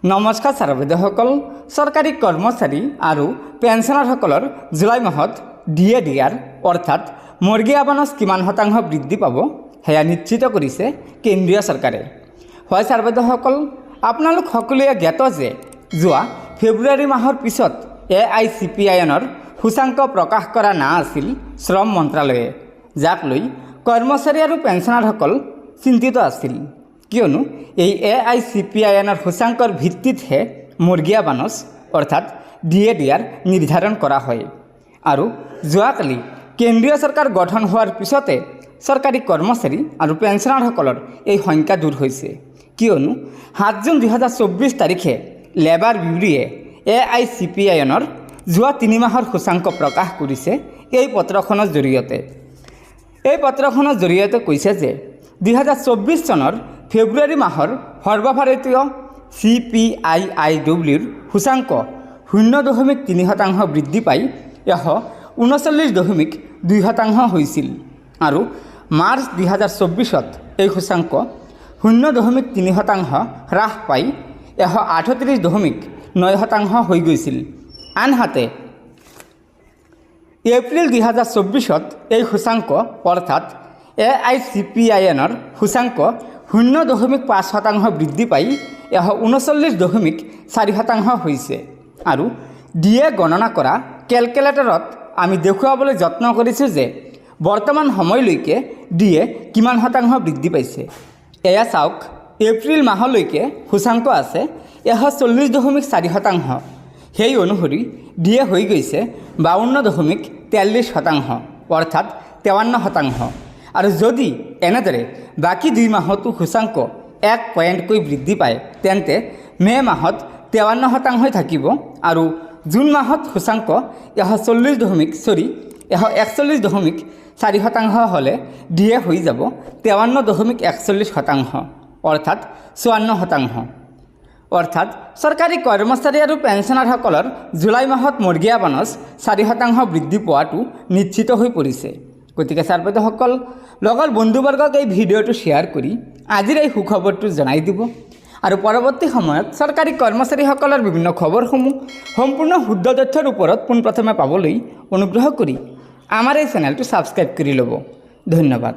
নমস্কাৰ ছাৰ বাইদেউসকল। চৰকাৰী কৰ্মচাৰী আৰু পেঞ্চনাৰসকলৰ জুলাই মাহত ডিএ দিয়াৰ অৰ্থাৎ মৰ্গী আৱানছ কিমান শতাংশ বৃদ্ধি পাব সেয়া নিশ্চিত কৰিছে কেন্দ্ৰীয় চৰকাৰে। হয় ছাৰ বাইদেউসকল, আপোনালোক সকলোৱে জ্ঞাত যে যোৱা ফেব্ৰুৱাৰী মাহৰ পিছত AICPINৰ সূচাংক প্ৰকাশ কৰা নাছিল শ্ৰম মন্ত্ৰালয়ে, যাক লৈ কৰ্মচাৰী আৰু পেঞ্চনাৰসকল চিন্তিত আছিল। কিয়নো এই AICPINৰ সূচাংকৰ ভিত্তিতহে মৰ্গী আৱানছ অৰ্থাৎ ডিএ দিয়াৰ নিৰ্ধাৰণ কৰা হয়। আৰু যোৱাকালি কেন্দ্ৰীয় চৰকাৰ গঠন হোৱাৰ পিছতে চৰকাৰী কৰ্মচাৰী আৰু পেঞ্চনাৰসকলৰ এই শংকা দূৰ হৈছে। কিয়নো 7 জুন 2024 তাৰিখে লেবাৰ বিউৰোৱে AICPINৰ যোৱা 3 মাহৰ সূচাংক প্ৰকাশ কৰিছে। এই পত্ৰখনৰ জৰিয়তে কৈছে যে 2024 চনৰ ফেব্ৰুৱাৰী মাহৰ সৰ্বভাৰতীয় CPIIWৰ সূচাংক 0.3% বৃদ্ধি পাই 39.2% হৈছিল আৰু মাৰ্চ 2024ত এই সূচাংক 0.3% হ্ৰাস পাই 138.9% হৈ গৈছিল। আনহাতে এপ্ৰিল 2024ত এই সূচাংক অৰ্থাৎ AICPINৰ সূচাংক 0.5% বৃদ্ধি পাই 39.4% হৈছে। আৰু ডিএ গণনা কৰা কেলকুলেটৰত আমি দেখুৱাবলৈ যত্ন কৰিছোঁ যে বৰ্তমান সময়লৈকে ডিএ কিমান শতাংশ বৃদ্ধি পাইছে। এয়া চাওক, এপ্ৰিল মাহলৈকে সূচাংক আছে 140.4%। সেই অনুসৰি ডিএ হৈ গৈছে 52.43%, অৰ্থাৎ 53%। আৰু যদি এনেদৰে বাকী 2 মাহতো সূচাংক 1 পইণ্টকৈ বৃদ্ধি পায় তেন্তে মে' মাহত 53% থাকিব আৰু জুন মাহত সূচাংক 141.4% হ'লে ডিএ হৈ যাব 53.41%, অৰ্থাৎ 54%। অৰ্থাৎ চৰকাৰী কৰ্মচাৰী আৰু পেঞ্চনাৰসকলৰ জুলাই মাহত মৰ্গী আৱানছ 4% বৃদ্ধি পোৱাটো নিশ্চিত হৈ পৰিছে। গতিকে ছাৰ বাইদেউসকল, লগৰ বন্ধুবৰ্গক এই ভিডিঅ'টো শ্বেয়াৰ কৰি আজিৰ এই সুখবৰটো জনাই দিব। আৰু পৰৱৰ্তী সময়ত চৰকাৰী কৰ্মচাৰীসকলৰ বিভিন্ন খবৰসমূহ সম্পূৰ্ণ শুদ্ধ তথ্যৰ ওপৰত পোনপ্ৰথমে পাবলৈ অনুগ্ৰহ কৰি আমাৰ এই চেনেলটো ছাবস্ক্ৰাইব কৰি ল'ব। ধন্যবাদ।